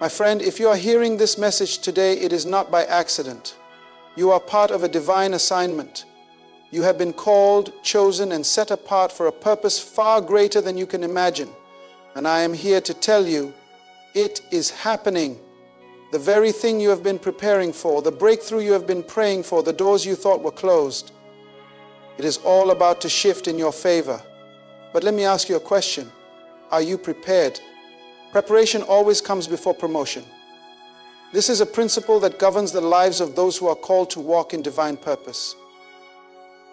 My friend, if you are hearing this message today, it is not by accident. You are part of a divine assignment. You have been called, chosen, and set apart for a purpose far greater than you can imagine. And I am here to tell you, it is happening. The very thing you have been preparing for, the breakthrough you have been praying for, the doors you thought were closed, it is all about to shift in your favor. But let me ask you a question. Are you prepared? Preparation always comes before promotion. This is a principle that governs the lives of those who are called to walk in divine purpose.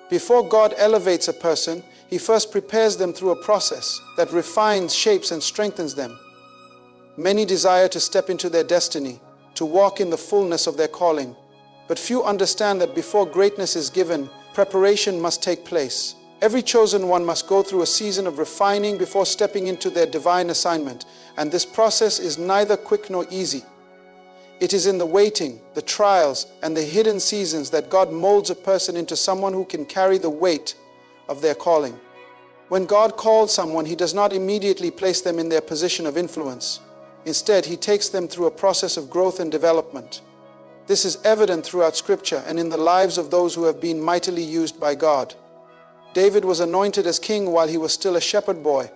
Before God elevates a person, He first prepares them through a process that refines, shapes, and strengthens them. Many desire to step into their destiny, to walk in the fullness of their calling. But few understand that before greatness is given, preparation must take place. Every chosen one must go through a season of refining before stepping into their divine assignment. And this process is neither quick nor easy. It is in the waiting, the trials, and the hidden seasons that God molds a person into someone who can carry the weight of their calling. When God calls someone, He does not immediately place them in their position of influence. Instead, He takes them through a process of growth and development. This is evident throughout Scripture and in the lives of those who have been mightily used by God. David was anointed as king while he was still a shepherd boy,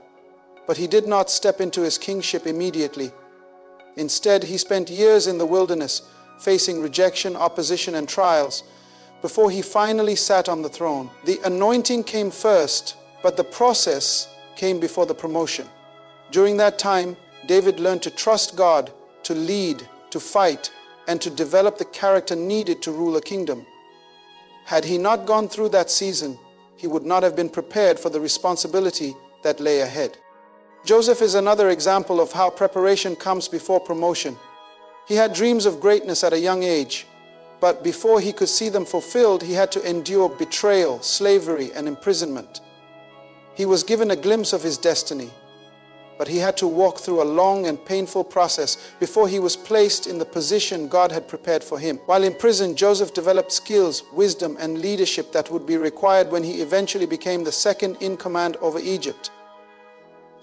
but he did not step into his kingship immediately. Instead, he spent years in the wilderness, facing rejection, opposition, and trials, before he finally sat on the throne. The anointing came first, but the process came before the promotion. During that time, David learned to trust God, to lead, to fight, and to develop the character needed to rule a kingdom. Had he not gone through that season, he would not have been prepared for the responsibility that lay ahead. Joseph is another example of how preparation comes before promotion. He had dreams of greatness at a young age, but before he could see them fulfilled, he had to endure betrayal, slavery, and imprisonment. He was given a glimpse of his destiny, but he had to walk through a long and painful process before he was placed in the position God had prepared for him. While in prison, Joseph developed skills, wisdom, and leadership that would be required when he eventually became the second in command over Egypt.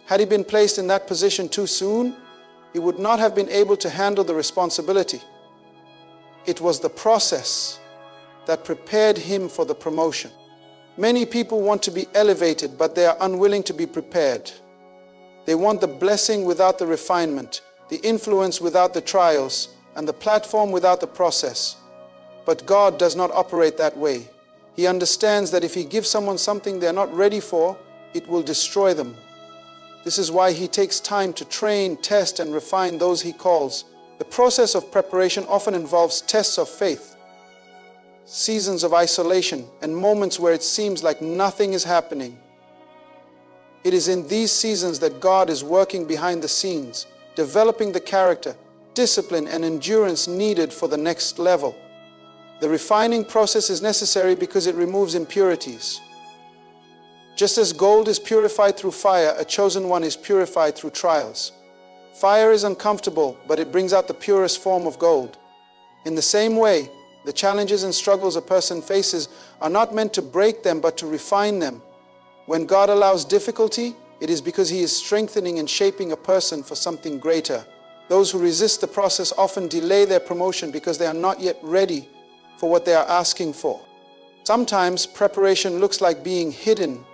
Had he been placed in that position too soon, he would not have been able to handle the responsibility. It was the process that prepared him for the promotion. Many people want to be elevated, but they are unwilling to be prepared. They want the blessing without the refinement, the influence without the trials, and the platform without the process. But God does not operate that way. He understands that if He gives someone something they're not ready for, it will destroy them. This is why He takes time to train, test, and refine those He calls. The process of preparation often involves tests of faith, seasons of isolation, and moments where it seems like nothing is happening. It is in these seasons that God is working behind the scenes, developing the character, discipline, and endurance needed for the next level. The refining process is necessary because it removes impurities. Just as gold is purified through fire, a chosen one is purified through trials. Fire is uncomfortable, but it brings out the purest form of gold. In the same way, the challenges and struggles a person faces are not meant to break them, but to refine them. When God allows difficulty, it is because He is strengthening and shaping a person for something greater. Those who resist the process often delay their promotion because they are not yet ready for what they are asking for. Sometimes preparation looks like being hidden.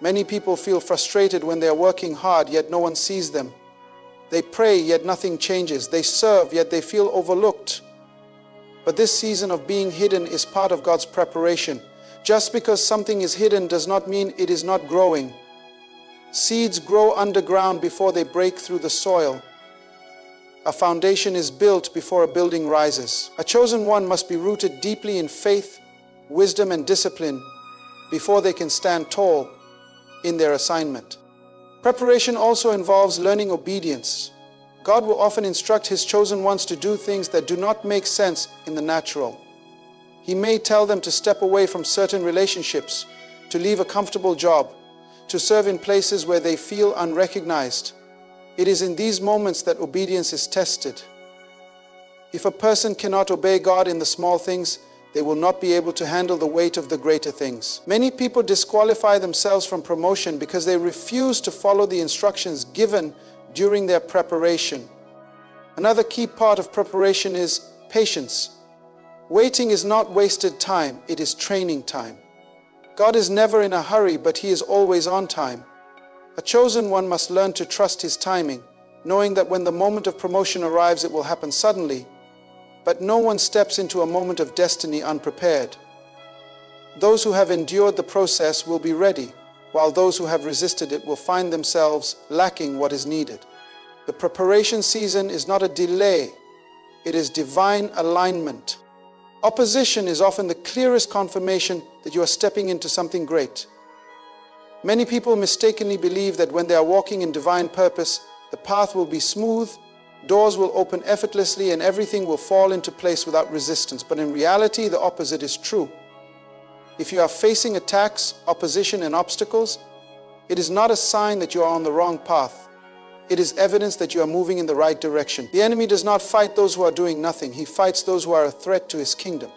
Many people feel frustrated when they are working hard, yet no one sees them. They pray, yet nothing changes. They serve, yet they feel overlooked. But this season of being hidden is part of God's preparation. Just because something is hidden does not mean it is not growing. Seeds grow underground before they break through the soil. A foundation is built before a building rises. A chosen one must be rooted deeply in faith, wisdom, and discipline before they can stand tall in their assignment. Preparation also involves learning obedience. God will often instruct His chosen ones to do things that do not make sense in the natural. He may tell them to step away from certain relationships, to leave a comfortable job, to serve in places where they feel unrecognized. It is in these moments that obedience is tested. If a person cannot obey God in the small things, they will not be able to handle the weight of the greater things. Many people disqualify themselves from promotion because they refuse to follow the instructions given during their preparation. Another key part of preparation is patience. Waiting is not wasted time, it is training time. God is never in a hurry, but He is always on time. A chosen one must learn to trust His timing, knowing that when the moment of promotion arrives, it will happen suddenly. But no one steps into a moment of destiny unprepared. Those who have endured the process will be ready, while those who have resisted it will find themselves lacking what is needed. The preparation season is not a delay, it is divine alignment. Opposition is often the clearest confirmation that you are stepping into something great. Many people mistakenly believe that when they are walking in divine purpose, the path will be smooth, doors will open effortlessly, and everything will fall into place without resistance. But in reality, the opposite is true. If you are facing attacks, opposition, and obstacles, it is not a sign that you are on the wrong path. It is evidence that you are moving in the right direction. The enemy does not fight those who are doing nothing. He fights those who are a threat to his kingdom.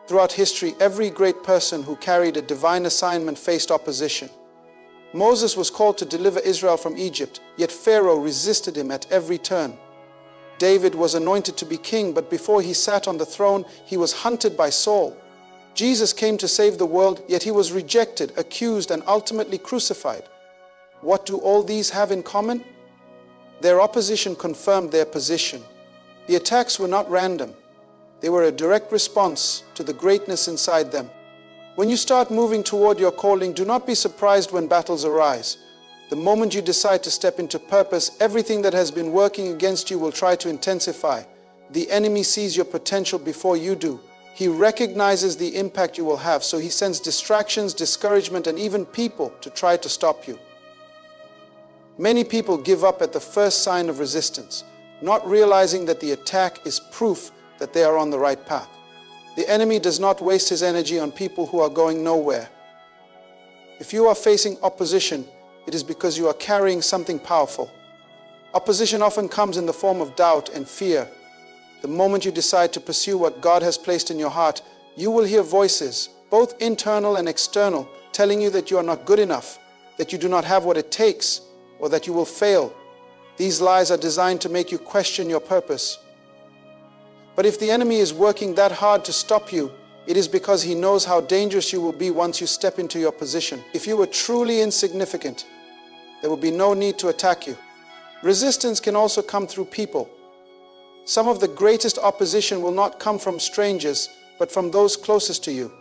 Throughout history, every great person who carried a divine assignment faced opposition. Moses was called to deliver Israel from Egypt, yet Pharaoh resisted him at every turn. David was anointed to be king, but before he sat on the throne, he was hunted by Saul. Jesus came to save the world, yet he was rejected, accused, and ultimately crucified. What do all these have in common? Their opposition confirmed their position. The attacks were not random. They were a direct response to the greatness inside them. When you start moving toward your calling, do not be surprised when battles arise. The moment you decide to step into purpose, everything that has been working against you will try to intensify. The enemy sees your potential before you do. He recognizes the impact you will have, so he sends distractions, discouragement, and even people to try to stop you. Many people give up at the first sign of resistance, not realizing that the attack is proof that they are on the right path. The enemy does not waste his energy on people who are going nowhere. If you are facing opposition, it is because you are carrying something powerful. Opposition often comes in the form of doubt and fear. The moment you decide to pursue what God has placed in your heart, you will hear voices, both internal and external, telling you that you are not good enough, that you do not have what it takes, or that you will fail. These lies are designed to make you question your purpose. But if the enemy is working that hard to stop you, it is because he knows how dangerous you will be once you step into your position. If you were truly insignificant, there will be no need to attack you. Resistance can also come through people. Some of the greatest opposition will not come from strangers, but from those closest to you.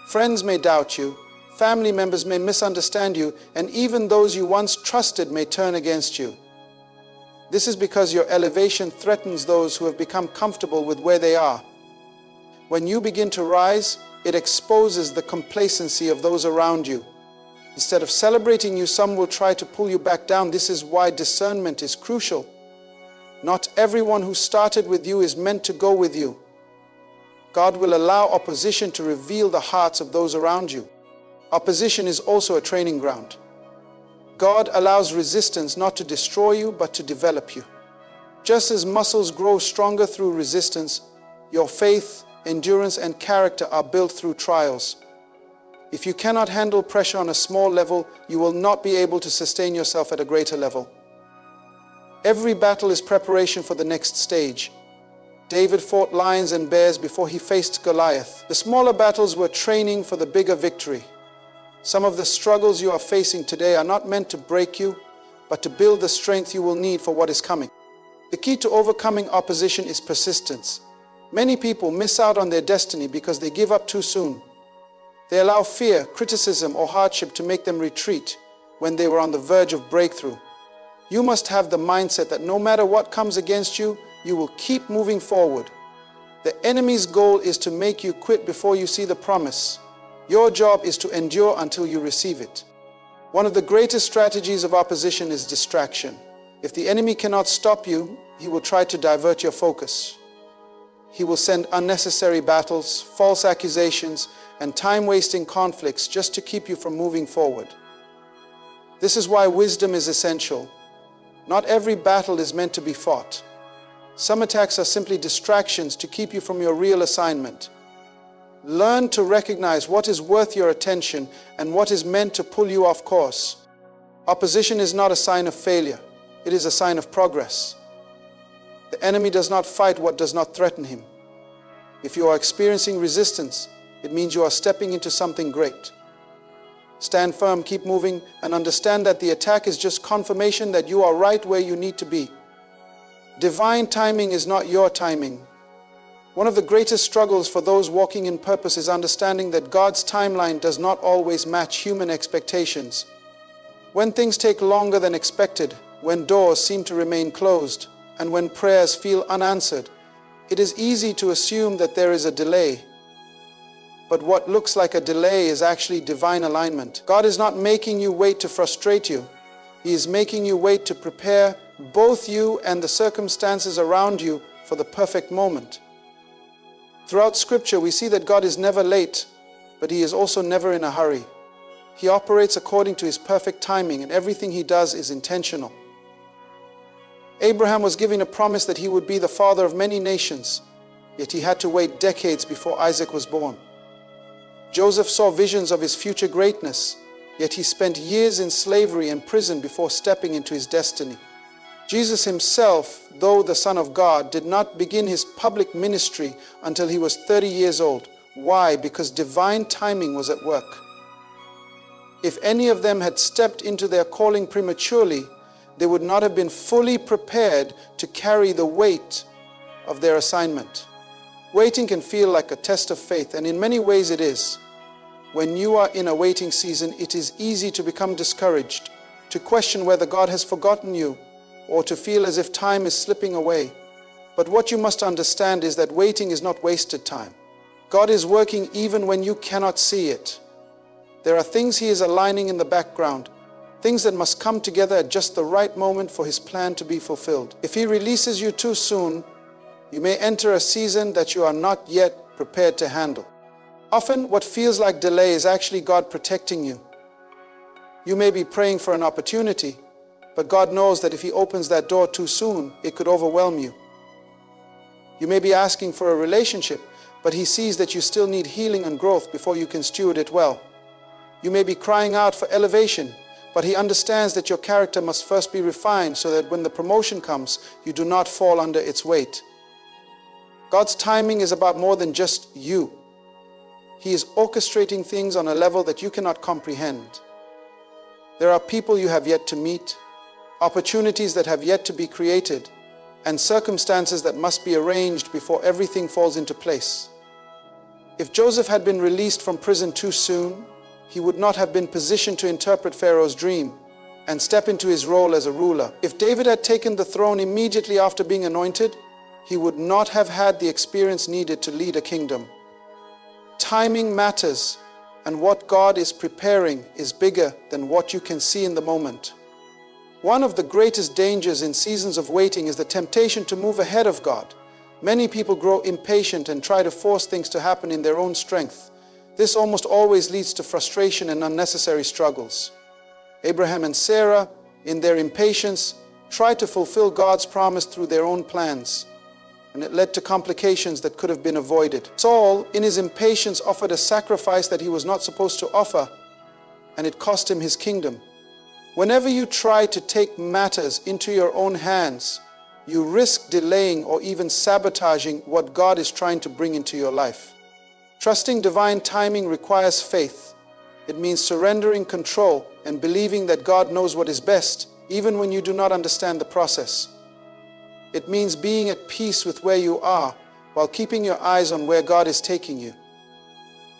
Friends may doubt you, family members may misunderstand you, and even those you once trusted may turn against you. This is because your elevation threatens those who have become comfortable with where they are. When you begin to rise, it exposes the complacency of those around you. Instead of celebrating you, some will try to pull you back down. This is why discernment is crucial. Not everyone who started with you is meant to go with you. God will allow opposition to reveal the hearts of those around you. Opposition is also a training ground. God allows resistance not to destroy you, but to develop you. Just as muscles grow stronger through resistance, your faith, endurance, and character are built through trials. If you cannot handle pressure on a small level, you will not be able to sustain yourself at a greater level. Every battle is preparation for the next stage. David fought lions and bears before he faced Goliath. The smaller battles were training for the bigger victory. Some of the struggles you are facing today are not meant to break you, but to build the strength you will need for what is coming. The key to overcoming opposition is persistence. Many people miss out on their destiny because they give up too soon. They allow fear, criticism, or hardship to make them retreat when they were on the verge of breakthrough. You must have the mindset that no matter what comes against you, you will keep moving forward. The enemy's goal is to make you quit before you see the promise. Your job is to endure until you receive it. One of the greatest strategies of opposition is distraction. If the enemy cannot stop you, he will try to divert your focus. He will send unnecessary battles, false accusations, and time-wasting conflicts just to keep you from moving forward. This is why wisdom is essential. Not every battle is meant to be fought. Some attacks are simply distractions to keep you from your real assignment. Learn to recognize what is worth your attention and what is meant to pull you off course. Opposition is not a sign of failure. It is a sign of progress. The enemy does not fight what does not threaten him. If you are experiencing resistance, it means you are stepping into something great. Stand firm, keep moving, and understand that the attack is just confirmation that you are right where you need to be. Divine timing is not your timing. One of the greatest struggles for those walking in purpose is understanding that God's timeline does not always match human expectations. When things take longer than expected, when doors seem to remain closed, and when prayers feel unanswered, it is easy to assume that there is a delay. But what looks like a delay is actually divine alignment. God is not making you wait to frustrate you. He is making you wait to prepare both you and the circumstances around you for the perfect moment. Throughout Scripture, we see that God is never late, but He is also never in a hurry. He operates according to His perfect timing, and everything He does is intentional. Abraham was given a promise that he would be the father of many nations, yet he had to wait decades before Isaac was born. Joseph saw visions of his future greatness, yet he spent years in slavery and prison before stepping into his destiny. Jesus himself, though the Son of God, did not begin his public ministry until he was 30 years old. Why? Because divine timing was at work. If any of them had stepped into their calling prematurely, they would not have been fully prepared to carry the weight of their assignment. Waiting can feel like a test of faith, and in many ways it is. When you are in a waiting season, it is easy to become discouraged, to question whether God has forgotten you, or to feel as if time is slipping away. But what you must understand is that waiting is not wasted time. God is working even when you cannot see it. There are things He is aligning in the background, things that must come together at just the right moment for His plan to be fulfilled. If He releases you too soon, you may enter a season that you are not yet prepared to handle. Often, what feels like delay is actually God protecting you. You may be praying for an opportunity, but God knows that if He opens that door too soon, it could overwhelm you. You may be asking for a relationship, but He sees that you still need healing and growth before you can steward it well. You may be crying out for elevation, but He understands that your character must first be refined so that when the promotion comes, you do not fall under its weight. God's timing is about more than just you. He is orchestrating things on a level that you cannot comprehend. There are people you have yet to meet, opportunities that have yet to be created, and circumstances that must be arranged before everything falls into place. If Joseph had been released from prison too soon, he would not have been positioned to interpret Pharaoh's dream and step into his role as a ruler. If David had taken the throne immediately after being anointed, he would not have had the experience needed to lead a kingdom. Timing matters, and what God is preparing is bigger than what you can see in the moment. One of the greatest dangers in seasons of waiting is the temptation to move ahead of God. Many people grow impatient and try to force things to happen in their own strength. This almost always leads to frustration and unnecessary struggles. Abraham and Sarah, in their impatience, tried to fulfill God's promise through their own plans, and it led to complications that could have been avoided. Saul, in his impatience, offered a sacrifice that he was not supposed to offer, and it cost him his kingdom. Whenever you try to take matters into your own hands, you risk delaying or even sabotaging what God is trying to bring into your life. Trusting divine timing requires faith. It means surrendering control and believing that God knows what is best, even when you do not understand the process. It means being at peace with where you are while keeping your eyes on where God is taking you.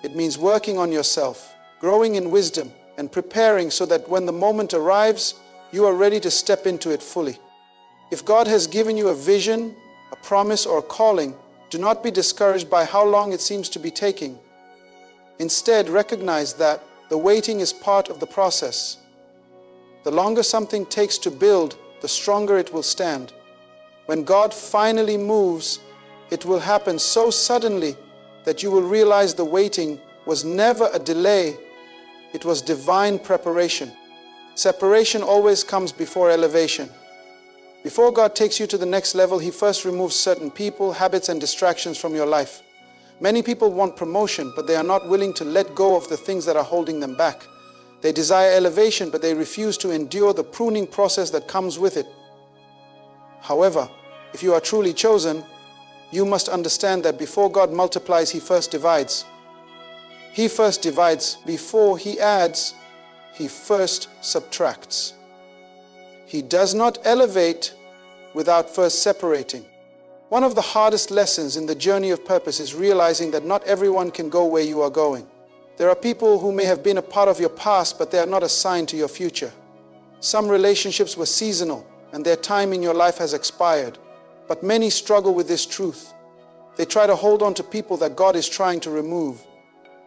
It means working on yourself, growing in wisdom, and preparing so that when the moment arrives, you are ready to step into it fully. If God has given you a vision, a promise, or a calling, do not be discouraged by how long it seems to be taking. Instead, recognize that the waiting is part of the process. The longer something takes to build, the stronger it will stand. When God finally moves, it will happen so suddenly that you will realize the waiting was never a delay, it was divine preparation. Separation always comes before elevation. Before God takes you to the next level, He first removes certain people, habits, and distractions from your life. Many people want promotion, but they are not willing to let go of the things that are holding them back. They desire elevation, but they refuse to endure the pruning process that comes with it. However, If you are truly chosen, you must understand that before God multiplies, He first divides. He first divides. Before He adds, He first subtracts. He does not elevate without first separating. One of the hardest lessons in the journey of purpose is realizing that not everyone can go where you are going. There are people who may have been a part of your past, but they are not assigned to your future. Some relationships were seasonal, and their time in your life has expired. But many struggle with this truth. They try to hold on to people that God is trying to remove.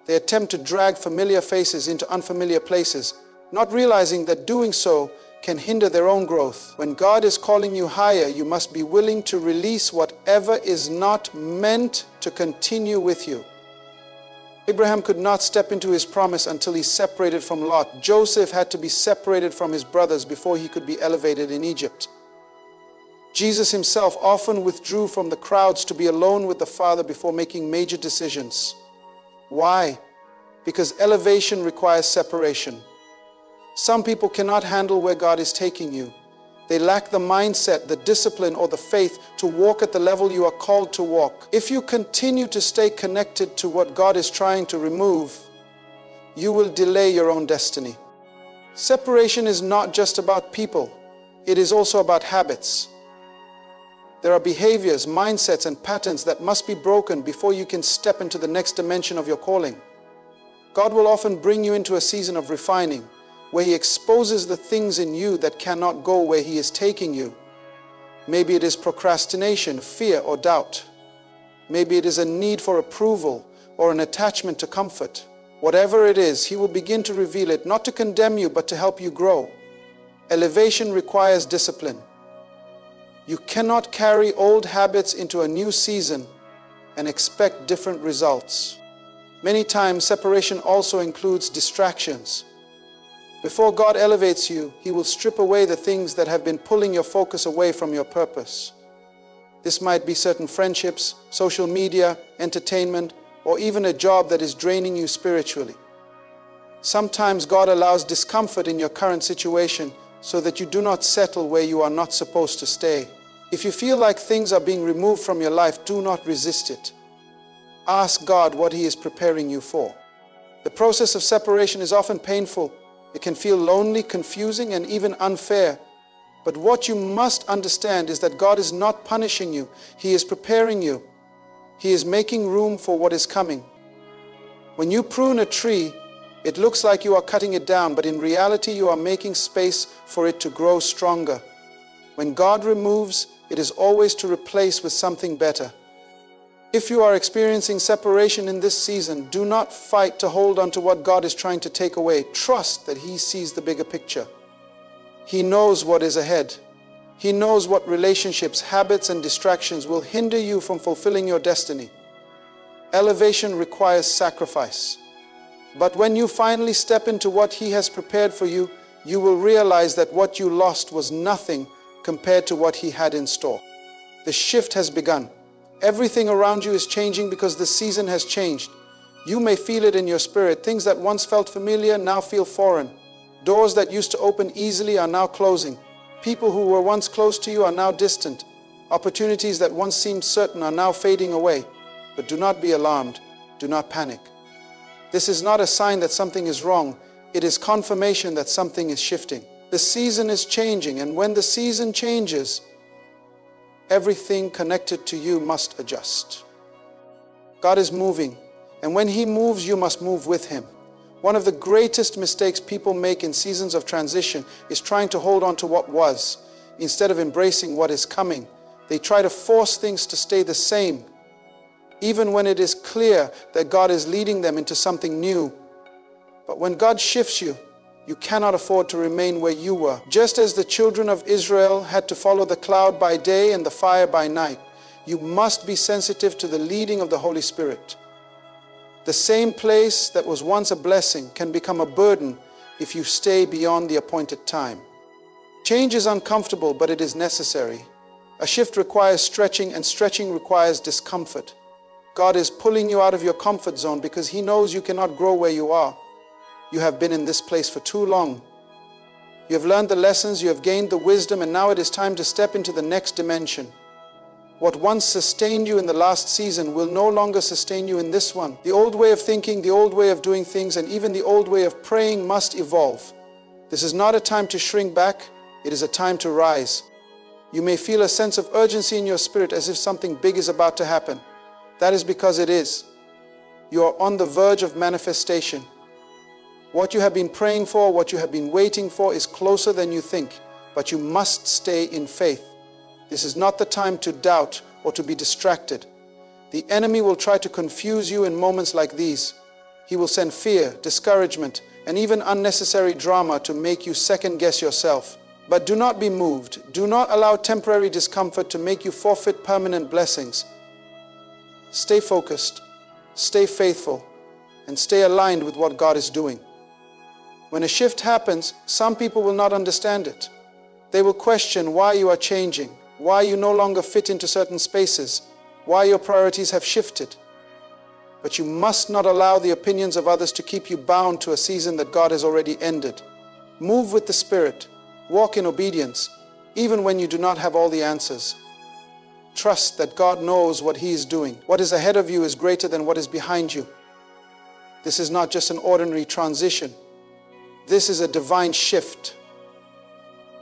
They attempt to drag familiar faces into unfamiliar places, not realizing that doing so can hinder their own growth. When God is calling you higher, you must be willing to release whatever is not meant to continue with you. Abraham could not step into his promise until he separated from Lot. Joseph had to be separated from his brothers before he could be elevated in Egypt. Jesus himself often withdrew from the crowds to be alone with the Father before making major decisions. Why? Because elevation requires separation. Some people cannot handle where God is taking you. They lack the mindset, the discipline, or the faith to walk at the level you are called to walk. If you continue to stay connected to what God is trying to remove, you will delay your own destiny. Separation is not just about people. It is also about habits. There are behaviors, mindsets, and patterns that must be broken before you can step into the next dimension of your calling. God will often bring you into a season of refining, where He exposes the things in you that cannot go where He is taking you. Maybe it is procrastination, fear, or doubt. Maybe it is a need for approval or an attachment to comfort. Whatever it is, He will begin to reveal it, not to condemn you, but to help you grow. Elevation requires discipline. You cannot carry old habits into a new season and expect different results. Many times, separation also includes distractions. Before God elevates you, He will strip away the things that have been pulling your focus away from your purpose. This might be certain friendships, social media, entertainment, or even a job that is draining you spiritually. Sometimes God allows discomfort in your current situation so that you do not settle where you are not supposed to stay. If you feel like things are being removed from your life, do not resist it. Ask God what He is preparing you for. The process of separation is often painful. It can feel lonely, confusing, and even unfair. But what you must understand is that God is not punishing you. He is preparing you. He is making room for what is coming. When you prune a tree, it looks like you are cutting it down, but in reality you are making space for it to grow stronger. When God removes, it is always to replace with something better. If you are experiencing separation in this season, do not fight to hold on to what God is trying to take away. Trust that He sees the bigger picture. He knows what is ahead. He knows what relationships, habits, and distractions will hinder you from fulfilling your destiny. Elevation requires sacrifice. But when you finally step into what He has prepared for you, you will realize that what you lost was nothing compared to what He had in store. The shift has begun. Everything around you is changing because the season has changed. You may feel it in your spirit. Things that once felt familiar now feel foreign. Doors that used to open easily are now closing. People who were once close to you are now distant. Opportunities that once seemed certain are now fading away. But do not be alarmed. Do not panic. This is not a sign that something is wrong. It is confirmation that something is shifting. The season is changing, and when the season changes, everything connected to you must adjust. God is moving, and when He moves, you must move with Him. One of the greatest mistakes people make in seasons of transition is trying to hold on to what was. Instead of embracing what is coming, they try to force things to stay the same, even when it is clear that God is leading them into something new. But when God shifts you, you cannot afford to remain where you were. Just as the children of Israel had to follow the cloud by day and the fire by night, you must be sensitive to the leading of the Holy Spirit. The same place that was once a blessing can become a burden if you stay beyond the appointed time. Change is uncomfortable, but it is necessary. A shift requires stretching, and stretching requires discomfort. God is pulling you out of your comfort zone because He knows you cannot grow where you are. You have been in this place for too long. You have learned the lessons, you have gained the wisdom, and now it is time to step into the next dimension. What once sustained you in the last season will no longer sustain you in this one. The old way of thinking, the old way of doing things, and even the old way of praying must evolve. This is not a time to shrink back, it is a time to rise. You may feel a sense of urgency in your spirit as if something big is about to happen. That is because it is. You are on the verge of manifestation. What you have been praying for, what you have been waiting for is closer than you think, but you must stay in faith. This is not the time to doubt or to be distracted. The enemy will try to confuse you in moments like these. He will send fear, discouragement, and even unnecessary drama to make you second-guess yourself. But do not be moved. Do not allow temporary discomfort to make you forfeit permanent blessings. Stay focused, stay faithful, and stay aligned with what God is doing. When a shift happens, some people will not understand it. They will question why you are changing, why you no longer fit into certain spaces, why your priorities have shifted. But you must not allow the opinions of others to keep you bound to a season that God has already ended. Move with the Spirit. Walk in obedience, even when you do not have all the answers. Trust that God knows what He is doing. What is ahead of you is greater than what is behind you. This is not just an ordinary transition. This is a divine shift.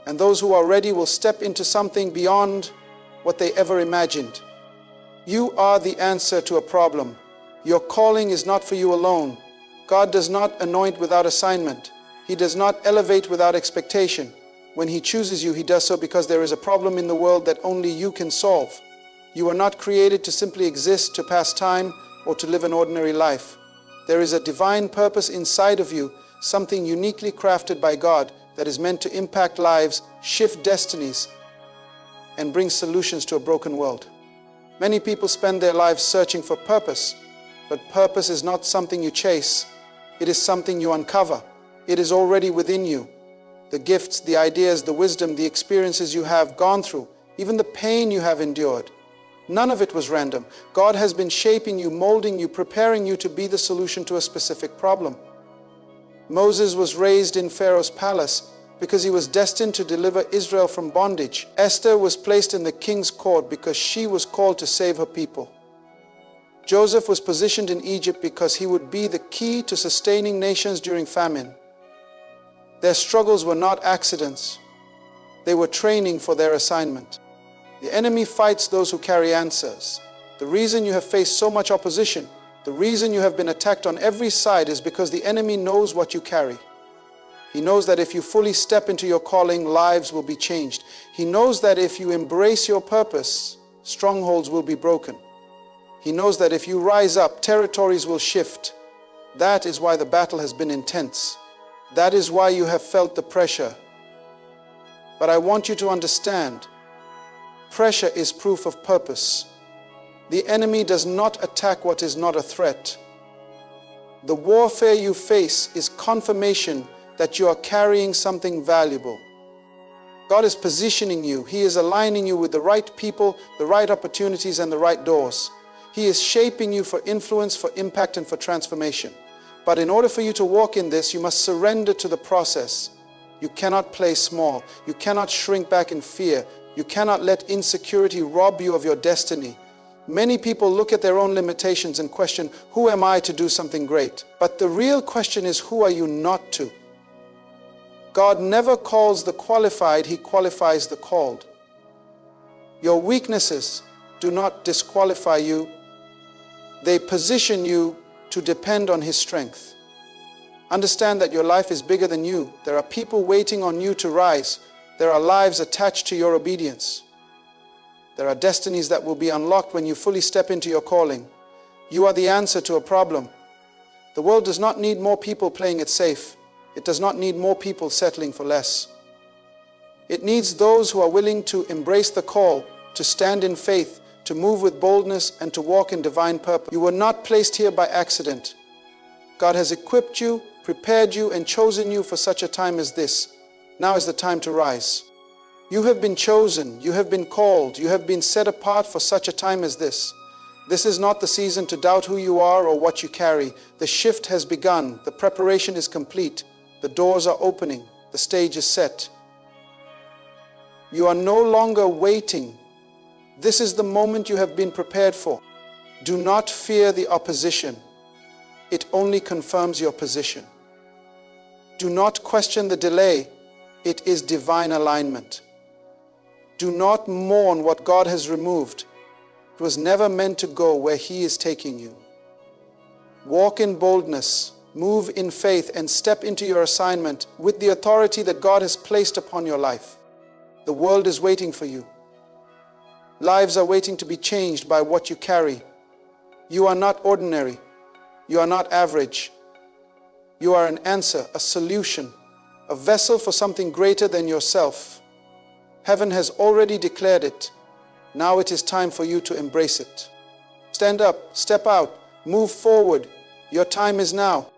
And those who are ready will step into something beyond what they ever imagined. You are the answer to a problem. Your calling is not for you alone. God does not anoint without assignment. He does not elevate without expectation. When He chooses you, He does so because there is a problem in the world that only you can solve. You are not created to simply exist, to pass time, or to live an ordinary life. There is a divine purpose inside of you, something uniquely crafted by God that is meant to impact lives, shift destinies, and bring solutions to a broken world. Many people spend their lives searching for purpose, but purpose is not something you chase. It is something you uncover. It is already within you. The gifts, the ideas, the wisdom, the experiences you have gone through, even the pain you have endured. None of it was random. God has been shaping you, molding you, preparing you to be the solution to a specific problem. Moses was raised in Pharaoh's palace because he was destined to deliver Israel from bondage. Esther was placed in the king's court because she was called to save her people. Joseph was positioned in Egypt because he would be the key to sustaining nations during famine. Their struggles were not accidents. They were training for their assignment. The enemy fights those who carry answers. The reason you have faced so much opposition, the reason you have been attacked on every side is because the enemy knows what you carry. He knows that if you fully step into your calling, lives will be changed. He knows that if you embrace your purpose, strongholds will be broken. He knows that if you rise up, territories will shift. That is why the battle has been intense. That is why you have felt the pressure. But I want you to understand, pressure is proof of purpose. The enemy does not attack what is not a threat. The warfare you face is confirmation that you are carrying something valuable. God is positioning you. He is aligning you with the right people, the right opportunities, and the right doors. He is shaping you for influence, for impact, and for transformation. But in order for you to walk in this, you must surrender to the process. You cannot play small. You cannot shrink back in fear. You cannot let insecurity rob you of your destiny. Many people look at their own limitations and question, who am I to do something great? But the real question is, who are you not to? God never calls the qualified, He qualifies the called. Your weaknesses do not disqualify you. They position you to depend on His strength. Understand that your life is bigger than you. There are people waiting on you to rise. There are lives attached to your obedience. There are destinies that will be unlocked when you fully step into your calling. You are the answer to a problem. The world does not need more people playing it safe. It does not need more people settling for less. It needs those who are willing to embrace the call, to stand in faith, to move with boldness, and to walk in divine purpose. You were not placed here by accident. God has equipped you, prepared you, and chosen you for such a time as this. Now is the time to rise. You have been chosen, you have been called, you have been set apart for such a time as this. This is not the season to doubt who you are or what you carry. The shift has begun. The preparation is complete. The doors are opening. The stage is set. You are no longer waiting. This is the moment you have been prepared for. Do not fear the opposition. It only confirms your position. Do not question the delay. It is divine alignment. Do not mourn what God has removed. It was never meant to go where He is taking you. Walk in boldness, move in faith, and step into your assignment with the authority that God has placed upon your life. The world is waiting for you. Lives are waiting to be changed by what you carry. You are not ordinary. You are not average. You are an answer, a solution, a vessel for something greater than yourself. Heaven has already declared it. Now it is time for you to embrace it. Stand up, step out, move forward. Your time is now.